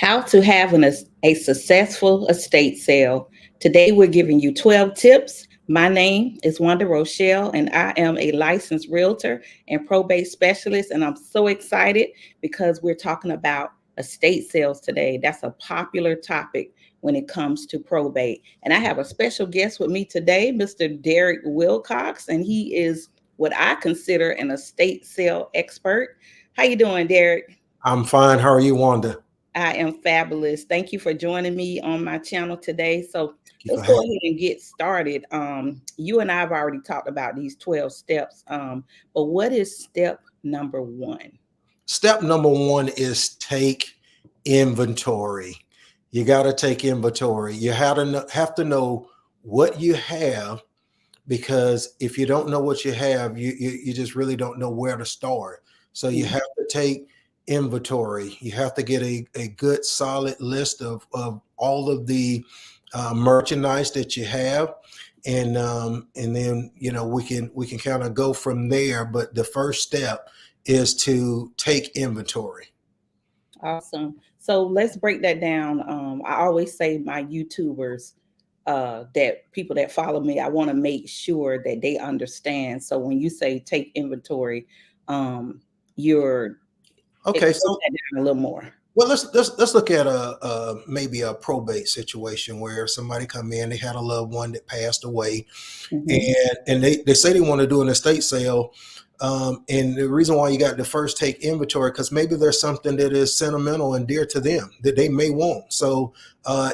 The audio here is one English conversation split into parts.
How to have a successful estate sale. Today, we're giving you 12 tips. My name is Wanda Rochelle, and I am a licensed realtor and probate specialist. And I'm so excited because we're talking about estate sales today. That's a popular topic when it comes to probate. And I have a special guest with me today, Mr. Derrick Wilcox, and he is what I consider an estate sale expert. How you doing, Derrick? I'm fine. How are you, Wanda? I am fabulous. Thank you for joining me on my channel today. So Thank you let's for go having ahead and get started. You and I have already talked about these 12 steps, but what is step number one? Step number one is take inventory. You got to take inventory. You have to know what you have, because if you don't know what you have, you just really don't know where to start. So you have to take inventory. You have to get a good solid list of all of the merchandise that you have, and then we can kind of go from there. But the first step is to take inventory. Awesome. So let's break that down. I always say my YouTubers, that people that follow me, I want to make sure that they understand. So when you say take inventory, you're Okay, break so that down a little more. well, let's look at maybe a probate situation where somebody come in, they had a loved one that passed away, Mhm. and they say they want to do an estate sale. And the reason why you got to first take inventory, because maybe there's something that is sentimental and dear to them that they may want. So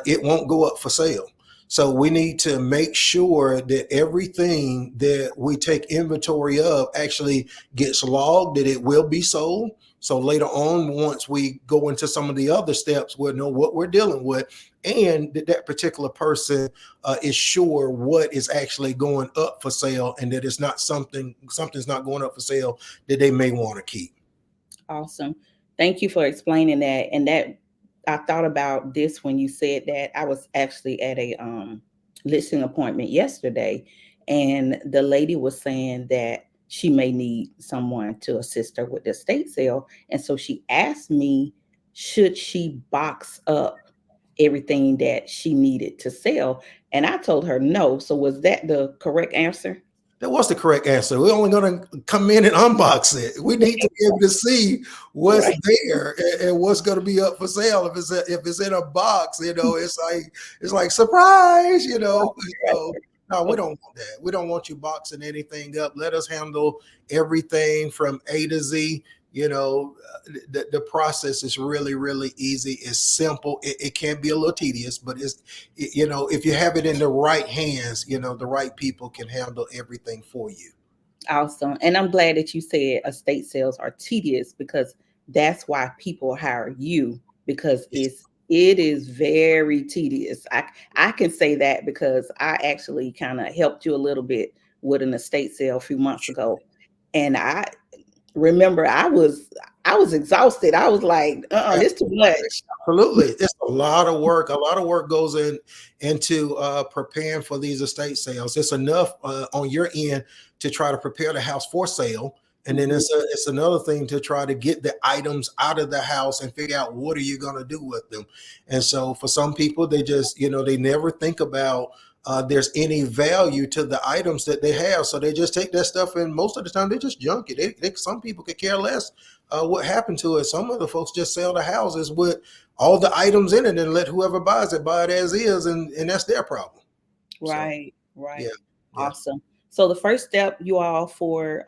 it won't go up for sale. So we need to make sure that everything that we take inventory of actually gets logged, that it will be sold. So later on, once we go into some of the other steps, we'll know what we're dealing with, and that particular person is sure what is actually going up for sale, and that it's not something's not going up for sale that they may want to keep. Awesome. Thank you for explaining that. And that I thought about this when you said that. I was actually at a listing appointment yesterday, and the lady was saying that she may need someone to assist her with the estate sale. And so she asked me, should she box up everything that she needed to sell? And I told her no. So was that the correct answer? That was the correct answer. We're only going to come in and unbox it. We need to be able to see what's Right. there and what's going to be up for sale. If it's in a box, it's like surprise. So, no, we don't want that. We don't want you boxing anything up. Let us handle everything from A to Z. The process is really, really easy. It's simple. It can be a little tedious, but if you have it in the right hands, the right people can handle everything for you. Awesome. And I'm glad that you said estate sales are tedious, because that's why people hire you, because it is very tedious. I can say that because I actually kind of helped you a little bit with an estate sale a few months ago. And I remember I was exhausted. I was like, this too much. Absolutely. It's a lot of work. A lot of work goes into preparing for these estate sales. It's enough on your end to try to prepare the house for sale. And then it's another thing to try to get the items out of the house and figure out what are you going to do with them. And so for some people, they just, they never think about there's any value to the items that they have. So they just take that stuff, and most of the time they just junk it. Some people could care less what happened to it. Some other folks just sell the houses with all the items in it and let whoever buys it buy it as is, and that's their problem. Right, So, right. yeah. Awesome. So the first step, you all, for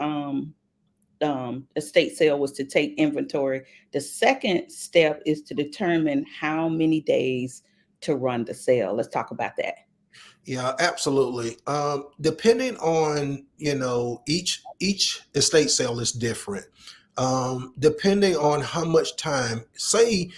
estate sale was to take inventory. The second step is to determine how many days to run the sale. Let's talk about that. Yeah, absolutely. Depending on, each estate sale is different. Depending on how much time, say,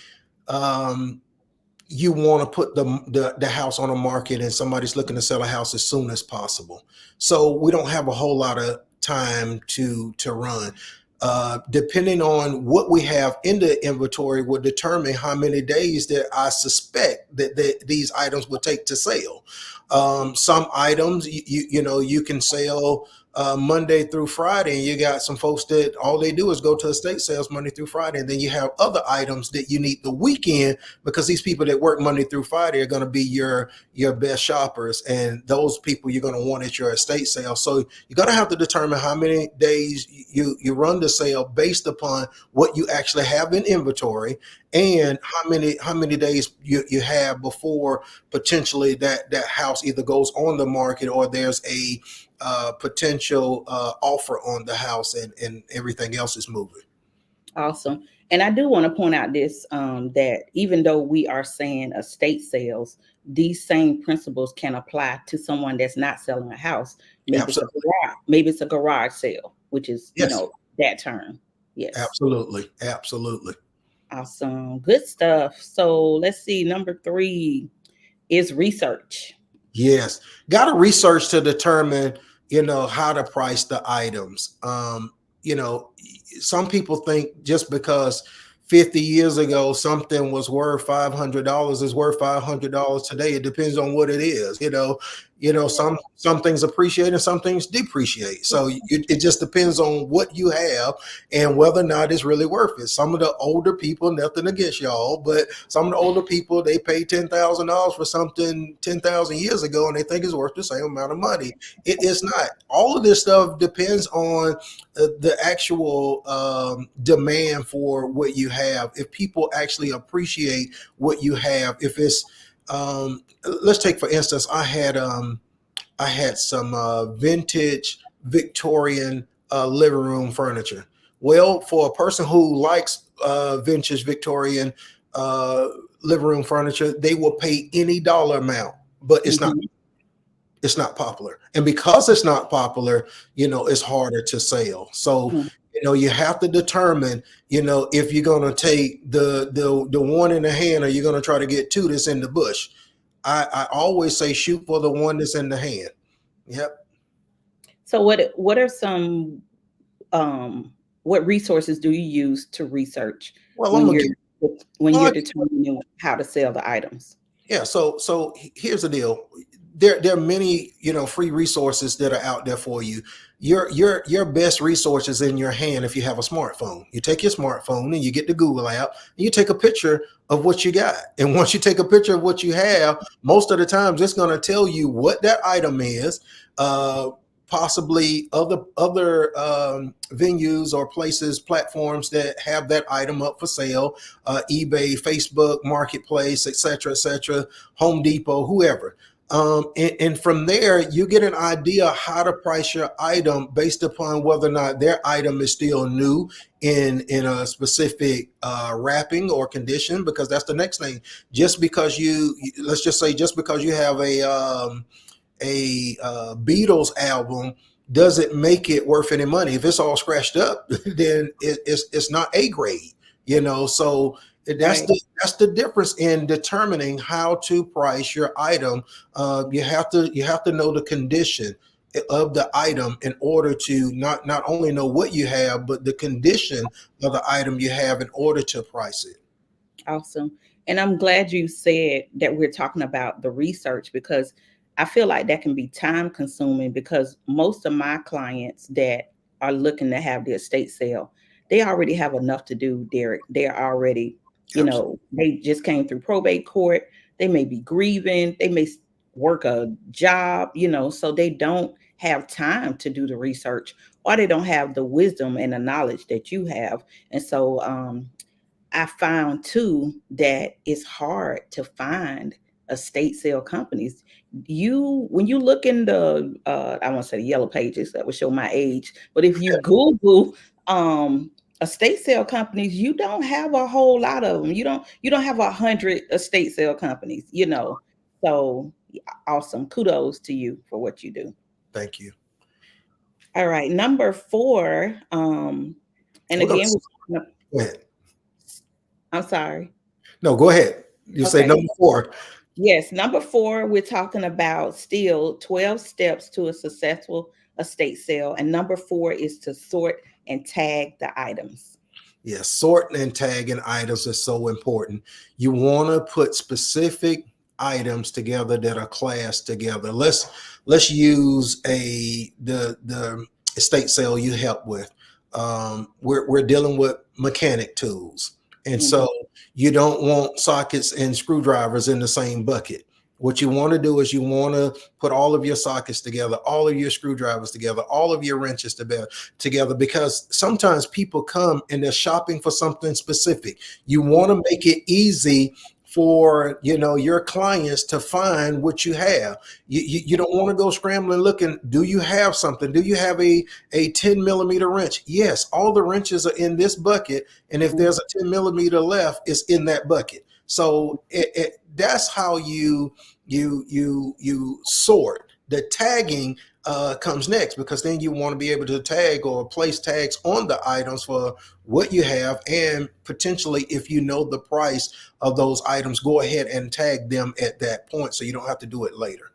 you want to put the house on the market and somebody's looking to sell a house as soon as possible. So we don't have a whole lot of time to run. Depending on what we have in the inventory will determine how many days that I suspect that these items will take to sell. Some items, you can sell Monday through Friday, and you got some folks that all they do is go to estate sales Monday through Friday, and then you have other items that you need the weekend, because these people that work Monday through Friday are going to be your best shoppers, and those people you're going to want at your estate sale. So you're going to have to determine how many days you run the sale based upon what you actually have in inventory, and how many days you have before potentially that house either goes on the market or there's a potential offer on the house, and everything else is moving. Awesome. And I do want to point out this, that even though we are saying estate sales, these same principles can apply to someone that's not selling a house. Maybe it's a garage sale, which is, yes, that term. Yes. Absolutely. Awesome. Good stuff. So let's see. Number 3 is research. Yes. Got to research to determine, how to price the items. Some people think just because 50 years ago something was worth $500 is worth $500 today. It depends on what it is. Some things appreciate and some things depreciate. So it just depends on what you have and whether or not it's really worth it. Some of the older people, nothing against y'all, but some of the older people, they pay $10,000 for something 10,000 years ago and they think it's worth the same amount of money. It is not. All of this stuff depends on the actual demand for what you have. If people actually appreciate what you have, if it's let's take for instance, I had some vintage Victorian living room furniture. Well, for a person who likes vintage Victorian living room furniture, they will pay any dollar amount, but it's not popular. And because it's not popular, it's harder to sell. So, you have to determine, if you're going to take the one in the hand, or you're going to try to get two that's in the bush. I always say shoot for the one that's in the hand. Yep. So what are some what resources do you use to research when you're determining how to sell the items? Yeah. So here's the deal. There are many, free resources that are out there for you. Your best resource is in your hand. If you have a smartphone, you take your smartphone and you get the Google app and you take a picture of what you got. And once you take a picture of what you have, most of the times it's going to tell you what that item is, possibly other venues or places, platforms that have that item up for sale, eBay, Facebook, Marketplace, etc., Home Depot, whoever. And from there, you get an idea how to price your item based upon whether or not their item is still new in a specific wrapping or condition, because that's the next thing. Just because let's just say, just because you have a Beatles album doesn't make it worth any money. If it's all scratched up, then it's not A grade, so that's right. That's the difference in determining how to price your item. You have to know the condition of the item in order to not only know what you have, but the condition of the item you have in order to price it. Awesome. And I'm glad you said that we're talking about the research, because I feel like that can be time consuming, because most of my clients that are looking to have their estate sale, they already have enough to do, Derrick. They're already, they just came through probate court. They may be grieving. They may work a job, so they don't have time to do the research, or they don't have the wisdom and the knowledge that you have. And so I found too that it's hard to find estate sale companies. When you look in the I won't say the yellow pages, that would show my age, but if you Google estate sale companies, you don't have a whole lot of them. You don't have 100 estate sale companies, So awesome. Kudos to you for what you do. Thank you. All right. Number 4. And again, go ahead. I'm sorry. No, go ahead. You say number 4. Yes. Number 4, we're talking about still 12 steps to a successful estate sale. And number 4 is to sort and tag the items. Yes, sorting and tagging items is so important. You want to put specific items together that are classed together. Let's use the estate sale you help with. We're dealing with mechanic tools, and Mhm. so you don't want sockets and screwdrivers in the same bucket. What you want to do is you want to put all of your sockets together, all of your screwdrivers together, all of your wrenches together, because sometimes people come and they're shopping for something specific. You want to make it easy for your clients to find what you have. You don't want to go scrambling looking. Do you have something? Do you have a 10 millimeter wrench? Yes, all the wrenches are in this bucket, and if there's a 10 millimeter left, it's in that bucket. So that's how you sort. The tagging comes next, because then you want to be able to tag or place tags on the items for what you have, and potentially, if you know the price of those items, go ahead and tag them at that point so you don't have to do it later.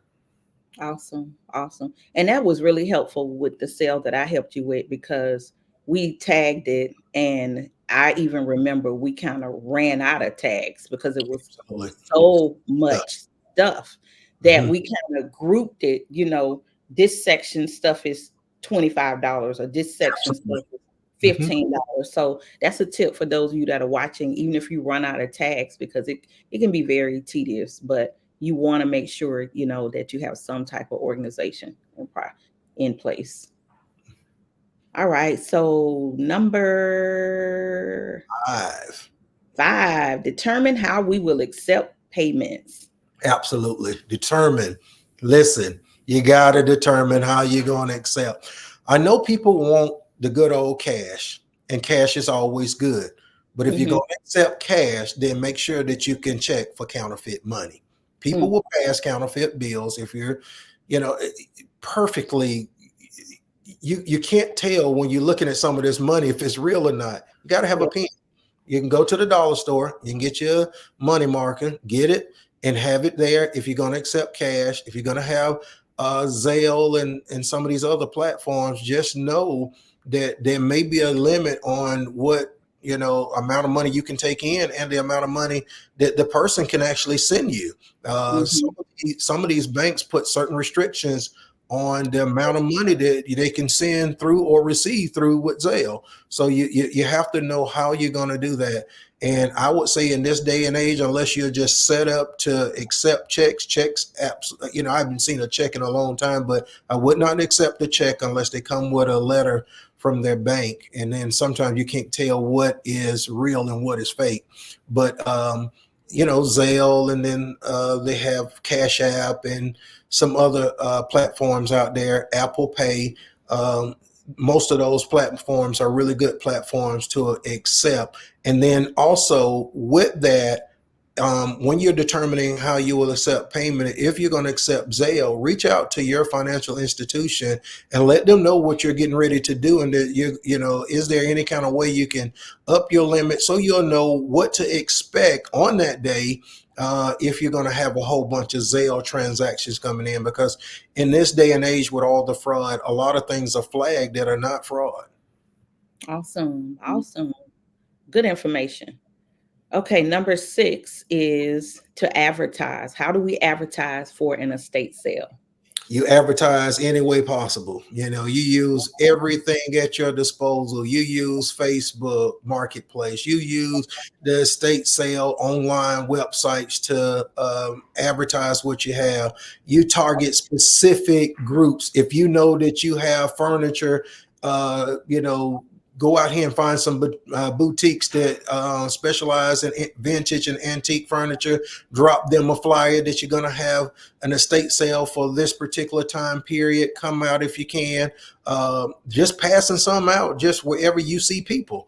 Awesome. Awesome. And that was really helpful with the sale that I helped you with, because we tagged it, and I even remember we kind of ran out of tags because it was Absolutely. so Yeah. much stuff that Mhm. we kind of grouped it. This section stuff is $25, or this section Absolutely. stuff is Mhm. $15. So that's a tip for those of you that are watching, even if you run out of tags, because it can be very tedious, but you want to make sure that you have some type of organization in place. All right, so number 5. 5, determine how we will accept payments. Absolutely. Determine. Listen, you got to determine how you're going to accept. I know people want the good old cash, and cash is always good. But if you're Mhm, going to accept cash, then make sure that you can check for counterfeit money. People mm, will pass counterfeit bills if you're, perfectly. You can't tell when you're looking at some of this money if it's real or not. You got to have a yeah, pen. You can go to the dollar store, you can get your money marker, get it, and have it there. If you're going to accept cash, if you're going to have Zelle and some of these other platforms, just know that there may be a limit on what amount of money you can take in, and the amount of money that the person can actually send you. mhm, Some of these banks put certain restrictions on the amount of money that they can send through or receive through with Zelle. So you have to know how you're going to do that. And I would say in this day and age, unless you're just set up to accept checks, I haven't seen a check in a long time, but I would not accept a check unless they come with a letter from their bank. And then sometimes you can't tell what is real and what is fake. But Zelle, and then they have Cash App and some other platforms out there, Apple Pay. Most of those platforms are really good platforms to accept. And then also with that, when you're determining how you will accept payment, if you're going to accept Zelle, reach out to your financial institution and let them know what you're getting ready to do, and that is there any kind of way you can up your limit so you'll know what to expect on that day. If you're going to have a whole bunch of Zelle transactions coming in, because in this day and age with all the fraud, a lot of things are flagged that are not fraud. awesome, awesome, good information. Okay, number 6 is to advertise. How do we advertise for an estate sale? You advertise any way possible. You use everything at your disposal. You use Facebook Marketplace. You use the estate sale online websites to advertise what you have. You target specific groups. If you know that you have furniture, go out here and find some boutiques that specialize in vintage and antique furniture. Drop them a flyer that you're going to have an estate sale for this particular time period. Come out if you can. Just passing some out just wherever you see people.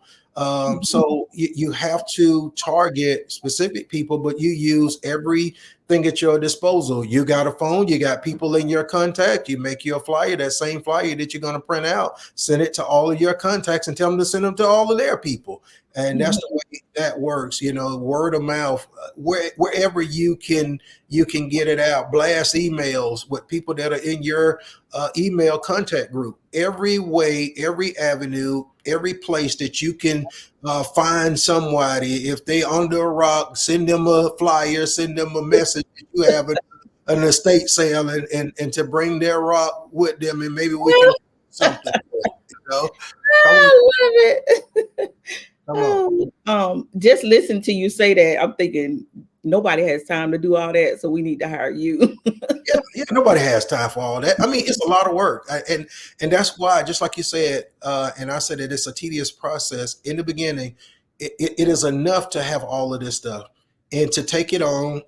So you have to target specific people, but you use everything at your disposal. You got a phone, you got people in your contact, you make your flyer, that same flyer that you're going to print out, send it to all of your contacts and tell them to send them to all of their people. And that's the way that works, word of mouth, wherever you can get it out. Blast emails with people that are in your email contact group. Every way, every avenue, every place that you can find somebody. If they under a rock, send them a flyer, send them a message. you have an estate sale and to bring their rock with them, and maybe we can do something. Come on, I love it. come on. Just listen to you say that. I'm thinking nobody has time to do all that, so we need to hire you. Yeah, nobody has time for all that. I mean, it's a lot of work, and that's why, just like you said, and I said it, it's a tedious process in the beginning. It is enough to have all of this stuff and to take it on.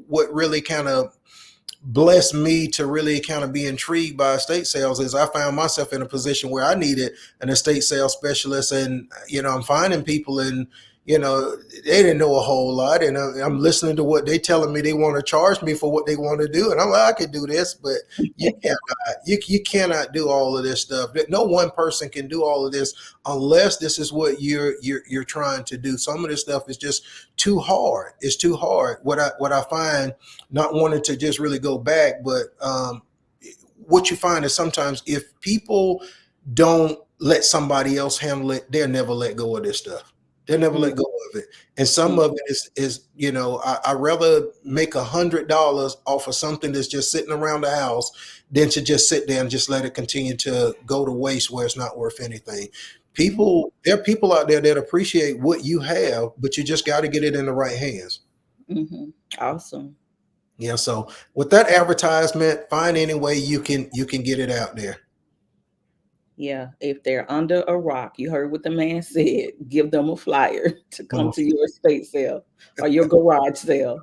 What really kind of blessed me to really kind of be intrigued by estate sales is I found myself in a position where I needed an estate sales specialist, and I'm finding people, and they didn't know a whole lot, and I'm listening to what they telling me they want to charge me for what they want to do, and I'm like, I could do this, but you cannot. You cannot do all of this stuff. No one person can do all of this unless this is what you're trying to do. Some of this stuff is just too hard. It's too hard. What I find, not wanting to just really go back, but what you find is sometimes if people don't let somebody else handle it, they'll never let go of this stuff. They'll never let go of it. And some of it is I rather make $100 off of something that's just sitting around the house than to just sit there and just let it continue to go to waste where it's not worth anything. There are people out there that appreciate what you have, but you just got to get it in the right hands. Mm-hmm. Awesome. Yeah. So with that advertisement, find any way you can get it out there. Yeah, if they're under a rock, you heard what the man said, give them a flyer to come to your estate sale or your garage sale.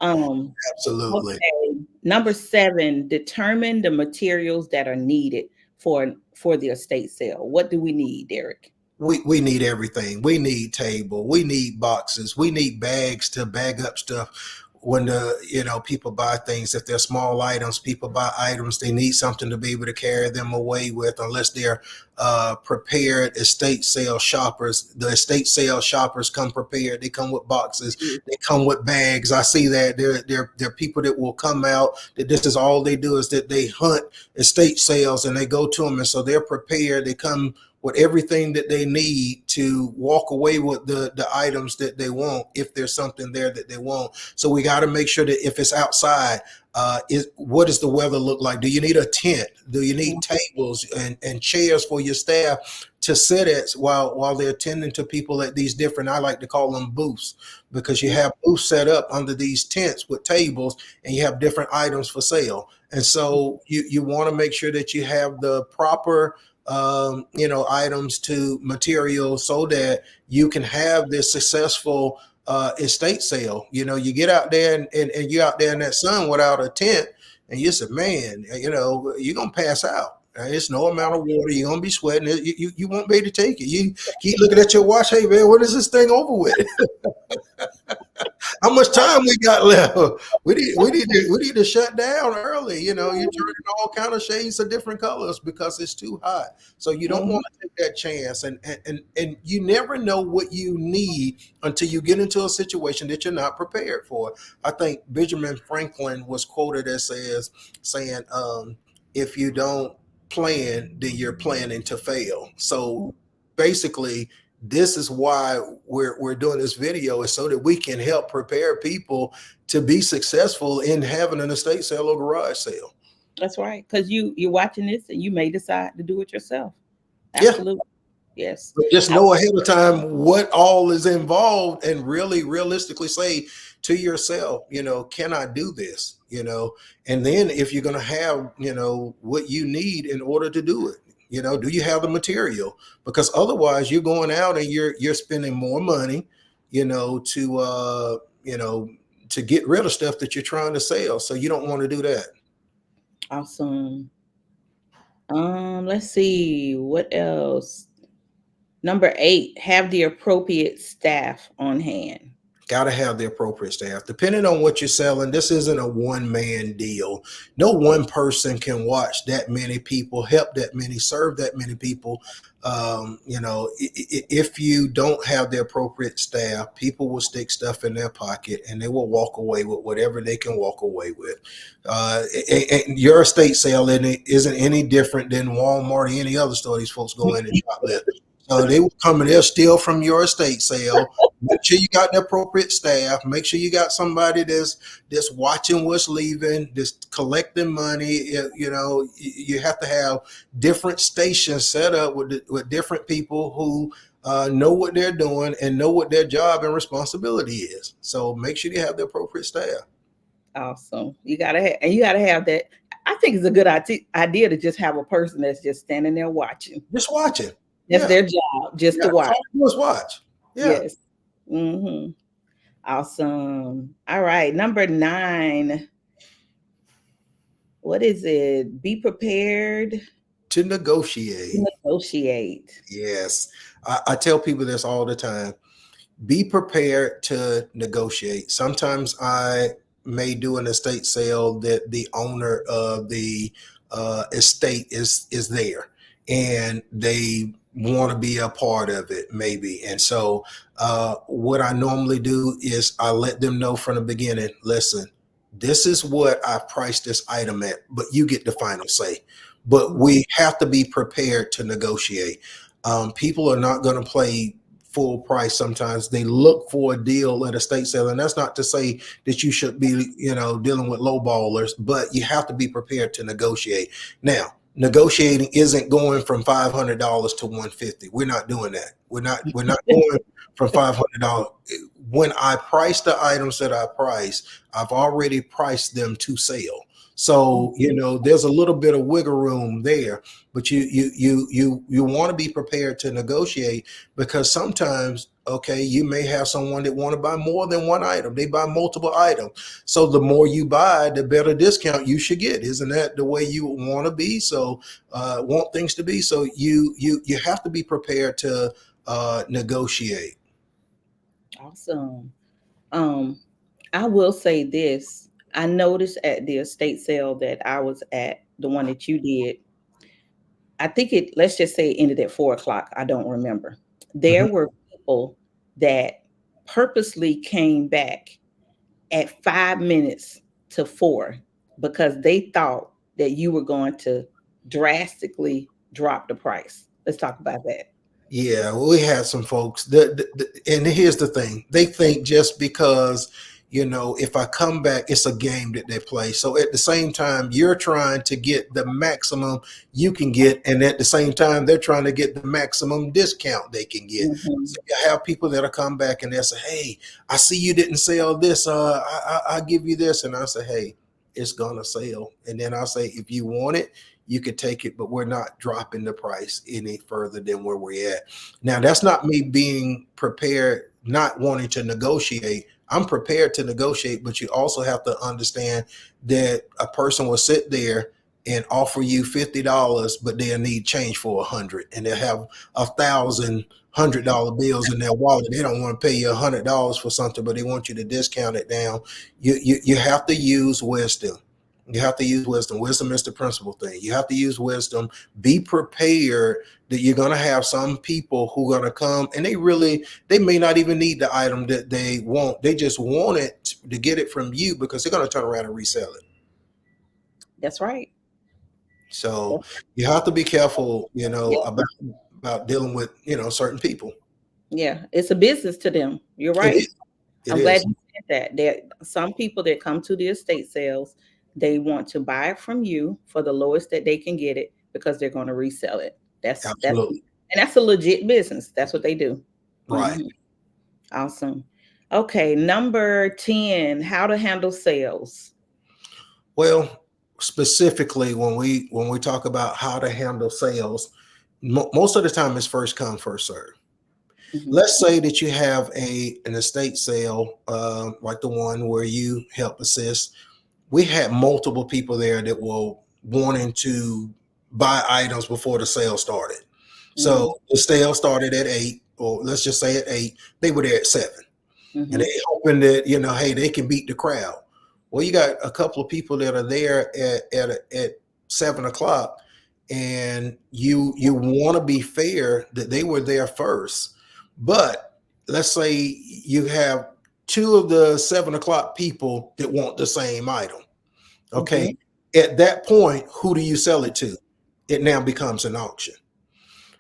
Absolutely. Okay. Number 7, determine the materials that are needed for the estate sale. What do we need, Derrick? We need everything. We need table. We need boxes. We need bags to bag up stuff. When people buy things, if they're small items, people buy items, they need something to be able to carry them away with, unless they're prepared estate sale shoppers. The estate sale shoppers come prepared. They come with boxes. They come with bags. I see that there are people that will come out that this is all they do is that they hunt estate sales and they go to them, and so they're prepared. They come with everything that they need to walk away with the items that they want, if there's something there that they want. So we got to make sure that if it's outside, what does the weather look like? Do you need a tent? Do you need tables and chairs for your staff to sit at while they're attending to people at these different, I like to call them booths, because you have booths set up under these tents with tables and you have different items for sale. And so you want to make sure that you have the proper items to materials so that you can have this successful estate sale. You get out there and you're out there in that sun without a tent, and you say, man, you're gonna pass out. It's no amount of water. You're gonna be sweating. You won't be able to take it. You keep looking at your watch. Hey man, when is this thing over with? How much time we got left? We need to shut down early. You're turning all kind of shades of different colors because it's too hot. So you don't want to take that chance. And you never know what you need until you get into a situation that you're not prepared for. I think Benjamin Franklin was quoted as saying, if you don't plan, then you're planning to fail. So basically, this is why we're doing this video, is so that we can help prepare people to be successful in having an estate sale or garage sale. That's right, because you're watching this and you may decide to do it yourself. Absolutely. Yeah. Yes. But just know ahead of time what all is involved, and really realistically say to yourself, can I do this? And then if you're going to have, what you need in order to do it. Do you have the material? Because otherwise you're going out and you're spending more money, to get rid of stuff that you're trying to sell. So you don't want to do that. Awesome. Let's see what else. Number 8, have the appropriate staff on hand. Got to have the appropriate staff. Depending on what you're selling, this isn't a one-man deal. No one person can watch that many people, help that many, serve that many people. If you don't have the appropriate staff, people will stick stuff in their pocket and they will walk away with whatever they can walk away with. And your estate sale isn't any different than Walmart or any other store these folks go in and shop at. So they will come and they'll steal from your estate sale. Make sure you got the appropriate staff. Make sure you got somebody that's watching what's leaving, that's collecting money. You know, you have to have different stations set up with different people who know what they're doing and know what their job and responsibility is. So make sure you have the appropriate staff. Awesome. You gotta have that. I think it's a good idea to just have a person that's just standing there watching. Just watching. That's Yeah. their job, just to Yeah. watch. All you do is watch. Yeah. Yes. Mm-hmm. Awesome. All right. Number 9. What is it? Be prepared To negotiate. to negotiate. Yes. I tell people this all the time. Be prepared to negotiate. Sometimes I may do an estate sale that the owner of the estate is there and they want to be a part of it, maybe. And so what I normally do is I let them know from the beginning, listen, this is what I priced this item at, but you get the final say. But we have to be prepared to negotiate. People are not going to play full price. Sometimes they look for a deal at a estate sale, and that's not to say that you should be, you know, dealing with low ballers, but you have to be prepared to negotiate. Now, negotiating isn't going from $500 to $150. We're not doing that. We're not going from $500. When I price the items that I price, I've already priced them to sale. So, you know, there's a little bit of wiggle room there, but you want to be prepared to negotiate, because sometimes, okay, you may have someone that want to buy more than one item. They buy multiple items. So the more you buy, the better discount you should get. Isn't that the way you want to be? So want things to be. So you have to be prepared to negotiate. Awesome. I will say this. I noticed at the estate sale that I was at, the one that you did, I think let's just say it ended at 4 o'clock. I don't remember. There Mhm. were people that purposely came back at 5 minutes to 4 because they thought that you were going to drastically drop the price. Let's talk about that. Yeah, we had some folks and here's the thing. They think just because, you know, if I come back, it's a game that they play. So at the same time, you're trying to get the maximum you can get. And at the same time, they're trying to get the maximum discount they can get. Mhm. So you have people that'll come back and they'll say, hey, I see you didn't sell this. I'll give you this. And I say, hey, it's going to sell. And then I'll say, if you want it, you could take it, but we're not dropping the price any further than where we're at. Now, that's not me being prepared, not wanting to negotiate. I'm prepared to negotiate, but you also have to understand that a person will sit there and offer you $50, but they'll need change for 100, and they'll have 1,000 $100 bills in their wallet. They don't want to pay you $100 for something, but they want you to discount it down. You have to use wisdom. You have to use wisdom. Wisdom is the principal thing. You have to use wisdom. Be prepared that you're going to have some people who are going to come and they may not even need the item that they want. They just want it to get it from you because they're going to turn around and resell it. That's right. So you have to be careful, you know, Yeah. about dealing with, you know, certain people. Yeah. It's a business to them. You're It right. is. It I'm glad is. you said that. There some people that come to the estate sales, they want to buy it from you for the lowest that they can get it because they're going to resell it. Absolutely. And that's a legit business. That's what they do. Right. Mhm. Awesome. Okay, number 10, how to handle sales. Well, specifically when we talk about how to handle sales, most of the time it's first come, first serve. Mhm. Let's say that you have an estate sale like the one where you help assist. We had multiple people there that were wanting to buy items before the sale started. Mhm. So the sale started at 8, or let's just say at 8. They were there at 7, and they Mhm. hoping that, you know, hey, they can beat the crowd. Well, you got a couple of people that are there at 7 o'clock, and you want to be fair that they were there first. But let's say you have 2 of the 7 o'clock people that want the same item. Okay, Mhm. at that point, who do you sell it to? It now becomes an auction.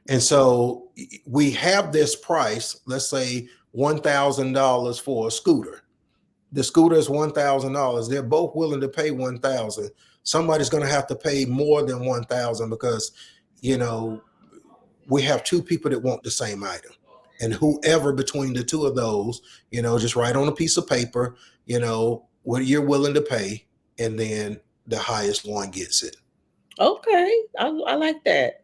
And so we have this price, let's say $1,000 for a scooter. The scooter is $1,000. They're both willing to pay $1,000. Somebody's going to have to pay more than $1,000 because, you know, we have two people that want the same item. And whoever between the two of those, you know, just write on a piece of paper, you know, what you're willing to pay, and then the highest one gets it. Okay, I like that.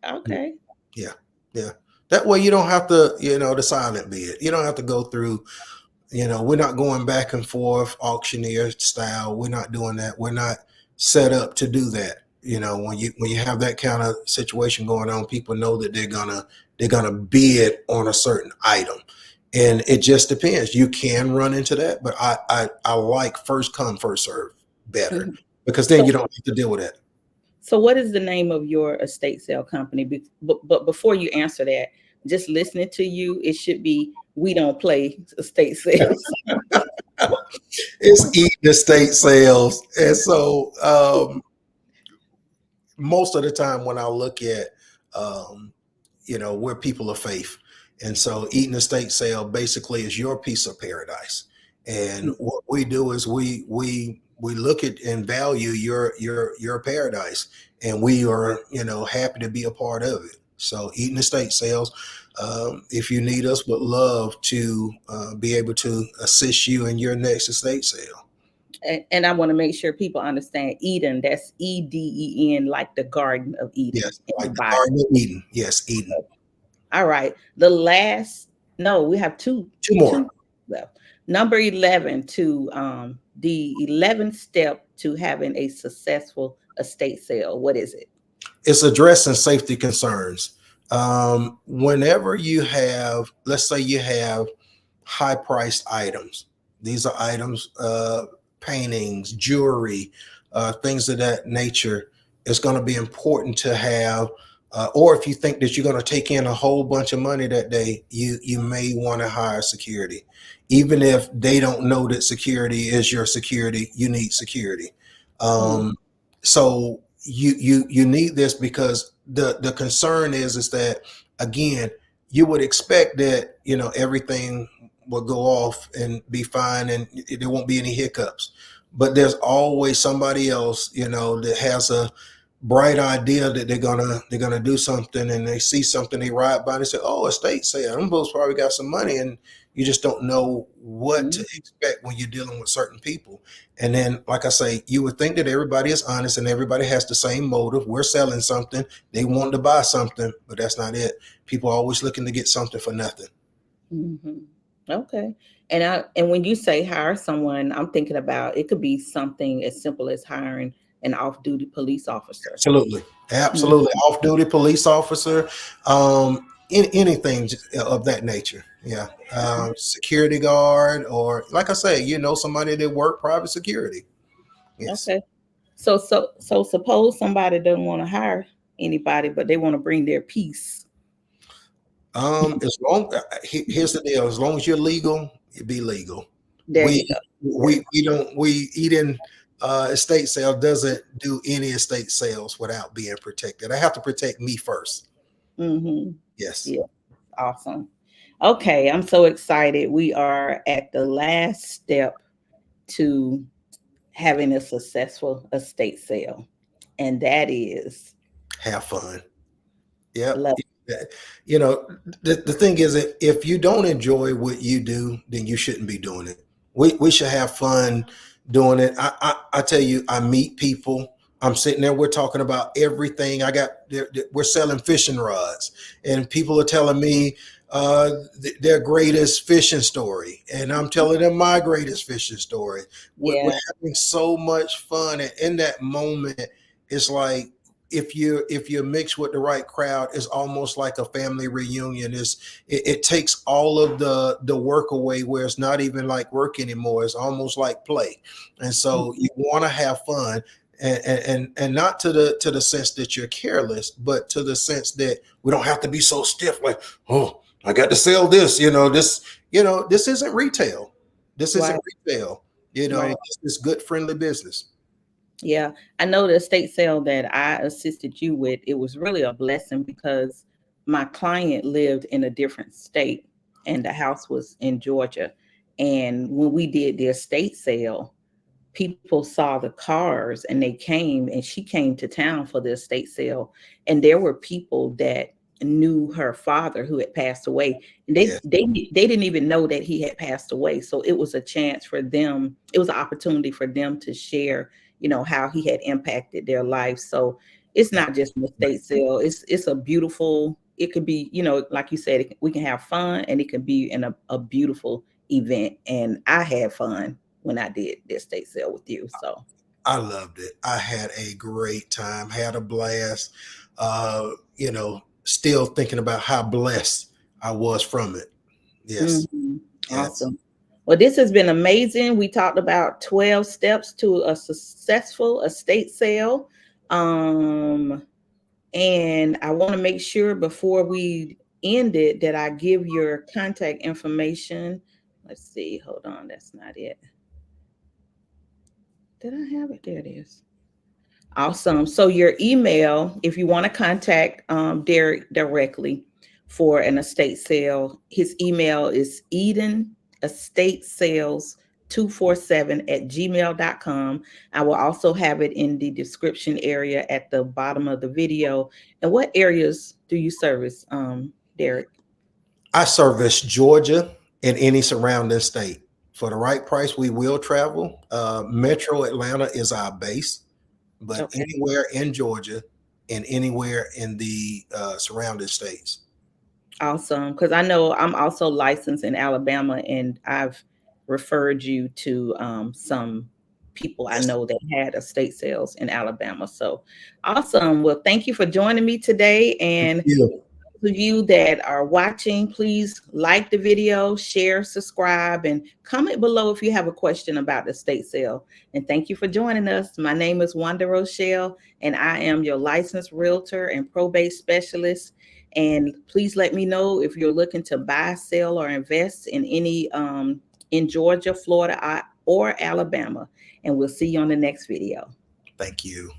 Okay. Yeah, yeah. That way you don't have to, you know, the silent bid. You don't have to go through, you know, we're not going back and forth auctioneer style. We're not doing that. We're not set up to do that. You know, when you have that kind of situation going on, people know that they're gonna bid on a certain item. And it just depends. You can run into that, but I like first come, first serve better, because then you don't have to deal with that. So what is the name of your estate sale company? But before you answer that, just listening to you, it should be We Don't Play Estate Sales. It's Eating Estate Sales. And so most of the time when I look at, you know, we're people of faith. And so Eating Estate Sale basically is your piece of paradise. And what we do is we look at and value your paradise, and we are, you know, happy to be a part of it. So Eating Estate Sales, if you need us, would love to be able to assist you in your next estate sale. And I want to make sure people understand Eden. That's Eden, like the Garden of Eden. Yes, like the Garden of Eden. Yes, Eden. All right. We have two more left. Number 11 to the 11th step to having a successful estate sale. What is it? It's addressing safety concerns. Whenever you have, let's say you have high priced items, these are items, paintings, jewelry, things of that nature, it's going to be important to have, or if you think that you're going to take in a whole bunch of money that day, you may want to hire security. Even if they don't know that security is your security, you need security. So you need this, because the concern is that, again, you would expect that, you know, everything will go off and be fine and there won't be any hiccups, but there's always somebody else, you know, that has a bright idea that they're gonna do something, and they see something, they ride by and they say, oh, estate sale, them folks probably got some money, and you just don't know what to expect when you're dealing with certain people. And then, like I say, you would think that everybody is honest and everybody has the same motive. We're selling something, they want to buy something, but that's not it. People are always looking to get something for nothing. Okay. And when you say hire someone, I'm thinking about, it could be something as simple as hiring an off-duty police officer. Absolutely. Off-duty police officer, anything of that nature. Yeah. Security guard, or like I say, you know, somebody that work private security. Yes. Okay. So suppose somebody doesn't want to hire anybody, but they want to bring their piece. Here's the deal. As long as you're legal, you be legal. There you go. Eden estate sale doesn't do any estate sales without being protected. I have to protect me first. Yes. Yeah. Awesome. Okay. I'm so excited. We are at the last step to having a successful estate sale, and that is have fun. Yeah. You know, the thing is, if you don't enjoy what you do, then you shouldn't be doing it. We should have fun doing it. I tell you, I meet people. I'm sitting there, we're talking about everything. We're selling fishing rods, and people are telling me their greatest fishing story, and I'm telling them my greatest fishing story. We're having so much fun, and in that moment, it's like, if you're mixed with the right crowd, it's almost like a family reunion. It takes all of the work away, where it's not even like work anymore. It's almost like play. And so you want to have fun, and not to the sense that you're careless, but to the sense that we don't have to be so stiff, like, oh, I got to sell this, this isn't retail. This isn't retail, it's good, friendly business. Yeah, I know the estate sale that I assisted you with, it was really a blessing, because my client lived in a different state and the house was in Georgia. And when we did the estate sale, people saw the cars and they came, and she came to town for the estate sale. And there were people that knew her father who had passed away, and Yeah. they didn't even know that he had passed away. So it was a chance for them, it was an opportunity for them to share, how he had impacted their life. So it's not just an estate sale, it's a beautiful, it could be, like you said, we can have fun, and it can be in a beautiful event. And I had fun when I did the estate sale with you. So I loved it. I had a great time, had a blast. Still thinking about how blessed I was from it. Yes. Yes. Awesome. Well, this has been amazing. We talked about 12 steps to a successful estate sale. And I want to make sure before we end it that I give your contact information. Let's see. Hold on. That's not it. Did I have it? There it is. Awesome. So your email, if you want to contact Derrick directly for an estate sale, his email is edenestatesales247@gmail.com. I will also have it in the description area at the bottom of the video. And what areas do you service, Derrick? I service Georgia and any surrounding state. For the right price, we will travel. Metro Atlanta is our base, but Okay. anywhere in Georgia and anywhere in the surrounding states. Awesome. Because I know I'm also licensed in Alabama, and I've referred you to some people I Yes. know that had estate sales in Alabama. So awesome. Well, thank you for joining me today. And Yeah. those of you that are watching, please like the video, share, subscribe, and comment below if you have a question about the estate sale. And thank you for joining us. My name is Wanda Rochelle, and I am your licensed realtor and probate specialist. And please let me know if you're looking to buy, sell, or invest in any in Georgia, Florida, or Alabama. And we'll see you on the next video. Thank you.